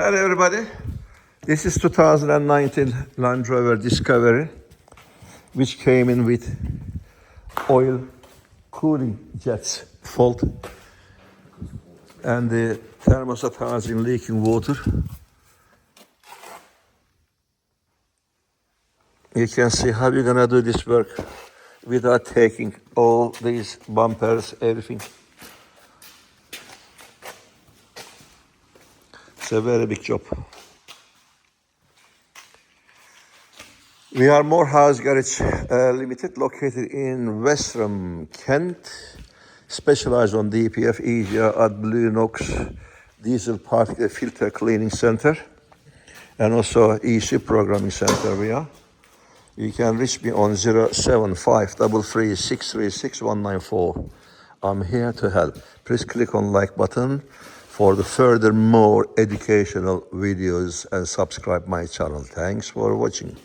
Hello everybody. This is 2019 Land Rover Discovery, which came in with oil cooling jets fault and the thermostat has been leaking water. You can see how you're gonna do this work without taking all these bumpers, everything. It's a very big job. We are Moorhouse Garage Ltd, located in Westerham, Kent. Specialise on DPF, EGR, AdBlue, NOx, diesel particle filter cleaning center, and also ECU programming center. We are. You can reach me on 07533636194. I'm here to help. Please click on like button for the further more educational videos and subscribe my channel. Thanks for watching.